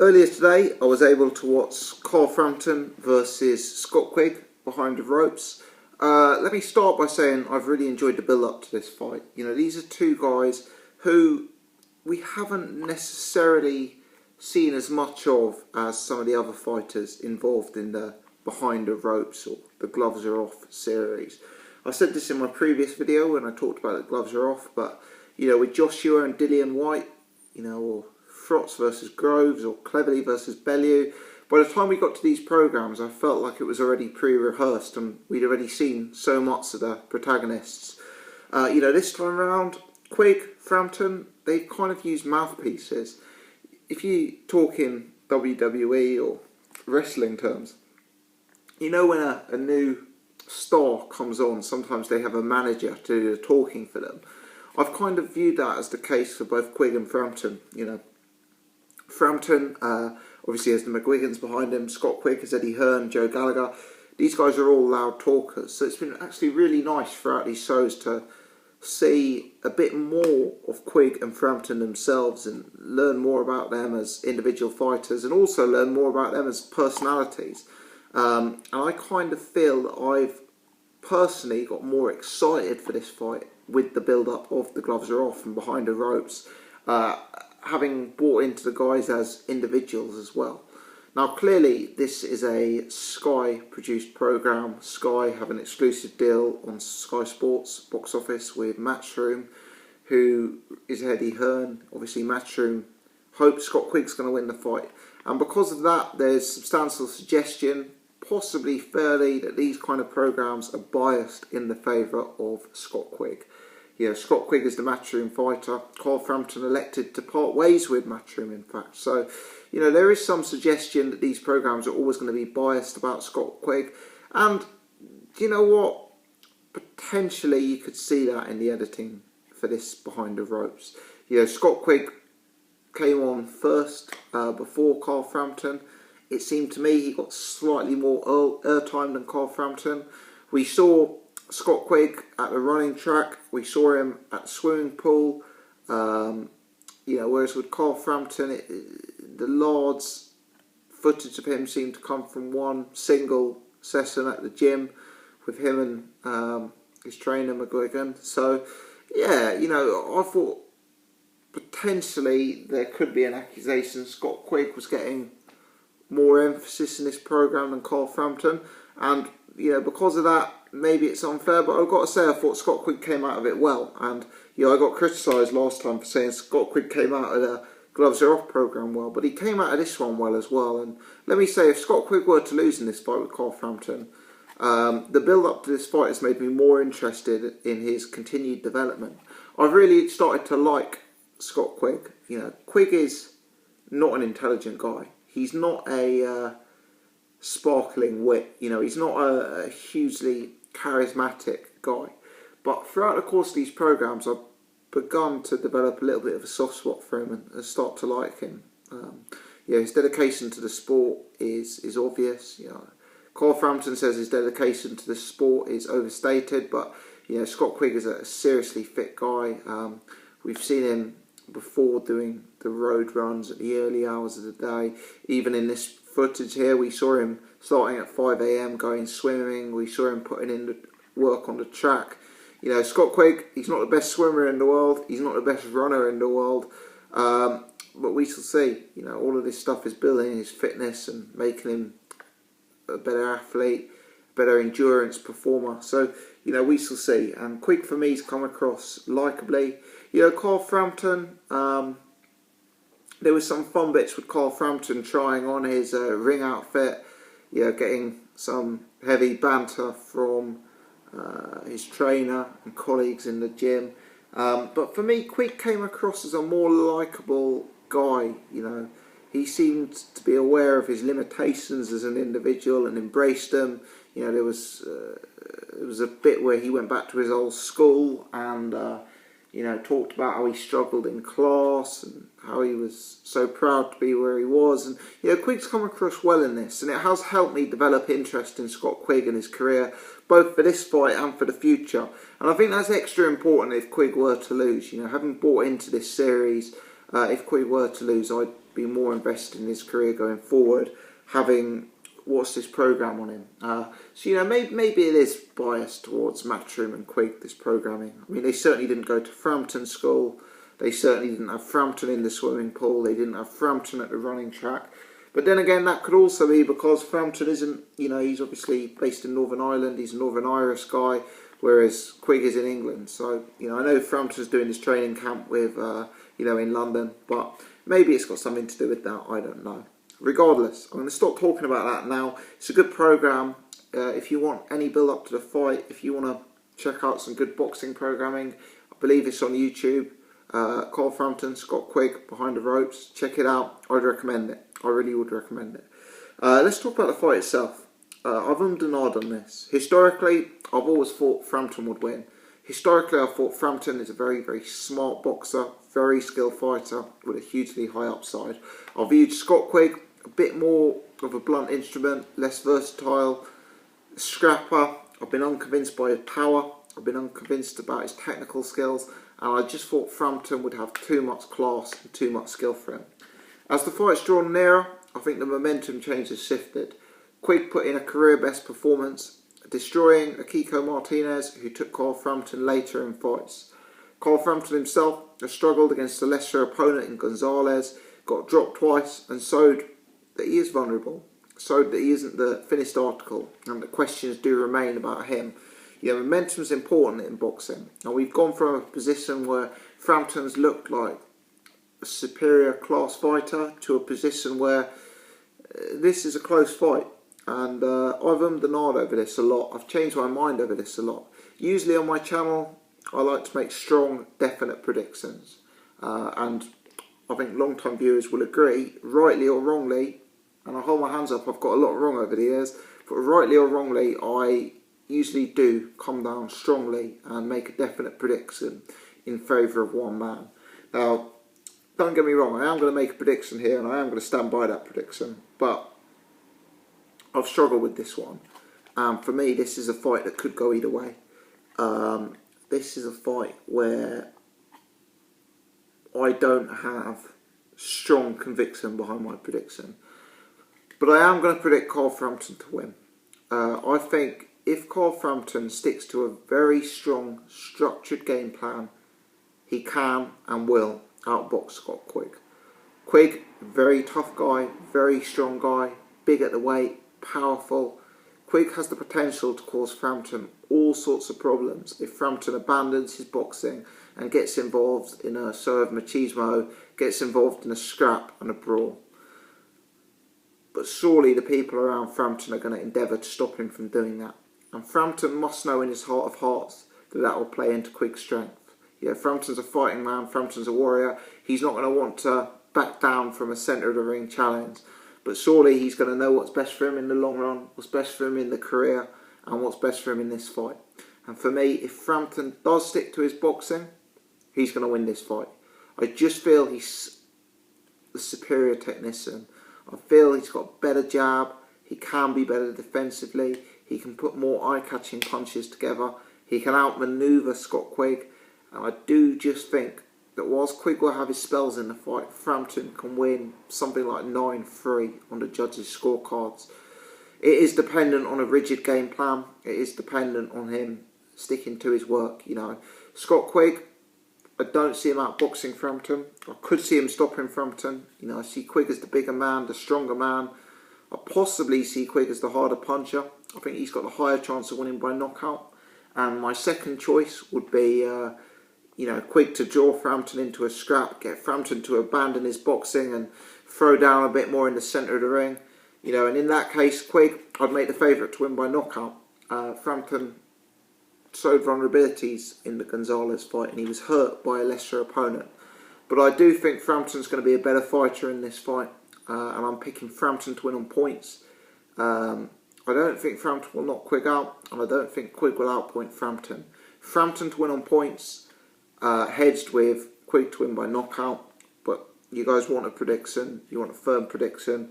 Earlier today, I was able to watch Frampton versus Scott Quigg behind the ropes. Let me start by saying I've really enjoyed the build-up to this fight. You know, these are two guys who we haven't necessarily seen as much of as some of the other fighters involved in the behind the ropes or the gloves are off series. I said this in my previous video when I talked about the gloves are off, but you know, with Joshua and Dillian White, you know, or Frotz versus Groves or Cleverly versus Bellew, by the time we got to these programs, I felt like it was already pre-rehearsed and we'd already seen so much of the protagonists. You know, this time around, Quigg, Frampton, they've kind of used mouthpieces. If you talk in WWE or wrestling terms, you know when a new star comes on, sometimes they have a manager to do the talking for them. I've kind of viewed that as the case for both Quigg and Frampton. You know, Frampton obviously has the McGuigans behind him, Scott Quigg has Eddie Hearn, Joe Gallagher. These guys are all loud talkers, so it's been actually really nice throughout these shows to see a bit more of Quigg and Frampton themselves and learn more about them as individual fighters and also learn more about them as personalities. And I kind of feel that I've personally got more excited for this fight with the build-up of the gloves are off and behind the ropes, having bought into the guys as individuals as well. Now clearly this is a Sky produced programme. Sky have an exclusive deal on Sky Sports box office with Matchroom, who is Eddie Hearn. Obviously Matchroom hopes Scott Quigg's going to win the fight, and because of that there's substantial suggestion, possibly fairly, that these kind of programmes are biased in the favour of Scott Quigg. You know, Scott Quigg is the Matchroom fighter. Frampton elected to part ways with Matchroom, in fact. So, you know, there is some suggestion that these programmes are always going to be biased about Scott Quigg. And, you know what? Potentially you could see that in the editing for this behind the ropes. You know, Scott Quigg came on first before Frampton. It seemed to me he got slightly more airtime than Frampton. We saw Scott Quigg at the running track, we saw him at the swimming pool, you know, whereas with Frampton, the large footage of him seemed to come from one single session at the gym with him and his trainer McGuigan. So, yeah, you know, I thought potentially there could be an accusation Scott Quigg was getting more emphasis in this programme than Frampton, and you know, because of that, maybe it's unfair, but I've got to say I thought Scott Quigg came out of it well. And you know, I got criticised last time for saying Scott Quigg came out of the gloves are off programme well, but he came out of this one well as well. And let me say, if Scott Quigg were to lose in this fight with Frampton, the build up to this fight has made me more interested in his continued development. I've really started to like Scott Quigg. You know, Quigg is not an intelligent guy. He's not a sparkling wit, you know, he's not a hugely charismatic guy. But throughout the course of these programmes, I've begun to develop a little bit of a soft spot for him and start to like him. You know, his dedication to the sport is obvious. You know, Frampton says his dedication to the sport is overstated, but you know, Scott Quigg is a seriously fit guy. We've seen him before doing the road runs at the early hours of the day. Even in this footage here, we saw him starting at 5 AM going swimming. We saw him putting in the work on the track. You know, Scott Quigg, he's not the best swimmer in the world, he's not the best runner in the world, but we shall see. You know, all of this stuff is building his fitness and making him a better athlete, a better endurance performer. So, you know, we shall see. And Quigg for me has come across likeably. You know, Frampton, there was some fun bits with Frampton trying on his ring outfit, you know, getting some heavy banter from his trainer and colleagues in the gym. But for me, Quigg came across as a more likeable guy. You know, he seemed to be aware of his limitations as an individual and embraced them. You know, there was a bit where he went back to his old school and you know, talked about how he struggled in class and how he was so proud to be where he was. And, you know, Quigg's come across well in this, and it has helped me develop interest in Scott Quigg and his career, both for this fight and for the future. And I think that's extra important if Quigg were to lose. You know, having bought into this series, if Quigg were to lose, I'd be more invested in his career going forward, having watched this programme on him. So, you know, maybe it is biased towards Matchroom and Quigg, this programming. I mean, they certainly didn't go to Frampton School. They certainly didn't have Frampton in the swimming pool. They didn't have Frampton at the running track. But then again, that could also be because Frampton isn't, you know, he's obviously based in Northern Ireland. He's a Northern Irish guy, whereas Quigg is in England. So, you know, I know Frampton's doing his training camp with, you know, in London. But maybe it's got something to do with that. I don't know. Regardless, I'm going to stop talking about that now. It's a good programme. If you want any build-up to the fight, if you want to check out some good boxing programming, I believe it's on YouTube. Carl Frampton, Scott Quigg, Behind the Ropes. Check it out. I'd recommend it. I really would recommend it. Let's talk about the fight itself. I've ummed and ahed on this. Historically, I've always thought Frampton would win. Historically, I thought Frampton is a very, very smart boxer, very skilled fighter with a hugely high upside. I viewed Scott Quigg a bit more of a blunt instrument, less versatile, scrapper. I've been unconvinced by his power. I've been unconvinced about his technical skills. And I just thought Frampton would have too much class and too much skill for him. As the fight's drawn nearer, I think the momentum change has shifted. Quigg put in a career best performance, destroying Akiko Martinez, who took Carl Frampton later in fights. Carl Frampton himself has struggled against a lesser opponent in Gonzalez, got dropped twice, and showed that he is vulnerable, showed that he isn't the finished article, and that questions do remain about him. You know, momentum's important in boxing. And we've gone from a position where Frampton's looked like a superior class fighter to a position where this is a close fight. And I've ummed and ahed over this a lot. I've changed my mind over this a lot. Usually on my channel, I like to make strong, definite predictions. And I think long-time viewers will agree, rightly or wrongly, and I hold my hands up, I've got a lot wrong over the years, but rightly or wrongly, I usually do come down strongly and make a definite prediction in favour of one man. Now, don't get me wrong, I am going to make a prediction here and I am going to stand by that prediction, but I've struggled with this one. For me, this is a fight that could go either way. This is a fight where I don't have strong conviction behind my prediction. But I am going to predict Carl Frampton to win. I think if Carl Frampton sticks to a very strong, structured game plan, he can and will outbox Scott Quigg. Quigg, very tough guy, very strong guy, big at the weight, powerful. Quigg has the potential to cause Frampton all sorts of problems if Frampton abandons his boxing and gets involved in a show of machismo, gets involved in a scrap and a brawl. But surely the people around Frampton are going to endeavour to stop him from doing that. And Frampton must know in his heart of hearts that that will play into Quigg's strength. Yeah, Frampton's a fighting man, Frampton's a warrior. He's not going to want to back down from a centre of the ring challenge. But surely he's going to know what's best for him in the long run, what's best for him in the career, and what's best for him in this fight. And for me, if Frampton does stick to his boxing, he's going to win this fight. I just feel he's the superior technician. I feel he's got better jab, he can be better defensively, he can put more eye-catching punches together, he can outmaneuver Scott Quigg, and I do just think that whilst Quigg will have his spells in the fight, Frampton can win something like 9-3 on the judges' scorecards. It is dependent on a rigid game plan, it is dependent on him sticking to his work, you know. Scott Quigg, I don't see him outboxing Frampton. I could see him stopping Frampton. You know, I see Quigg as the bigger man, the stronger man. I possibly see Quigg as the harder puncher. I think he's got a higher chance of winning by knockout. And my second choice would be, you know, Quigg to draw Frampton into a scrap, get Frampton to abandon his boxing and throw down a bit more in the centre of the ring. You know, and in that case, Quigg, I'd make the favourite to win by knockout. Frampton showed vulnerabilities in the Gonzalez fight and he was hurt by a lesser opponent. But I do think Frampton's going to be a better fighter in this fight, and I'm picking Frampton to win on points. I don't think Frampton will knock Quigg out, and I don't think Quigg will outpoint Frampton. Frampton to win on points, hedged with Quigg to win by knockout. But you guys want a prediction, you want a firm prediction.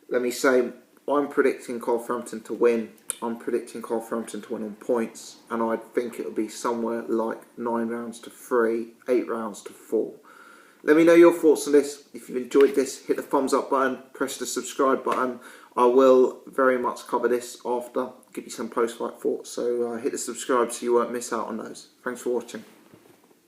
Let me say, I'm predicting Carl Frampton to win. I'm predicting Carl Frampton to win on points, and I think it'll be somewhere like 9 rounds to 3, 8 rounds to 4. Let me know your thoughts on this. If you've enjoyed this, hit the thumbs up button, press the subscribe button. I will very much cover this after, give you some post-fight thoughts. So hit the subscribe so you won't miss out on those. Thanks for watching.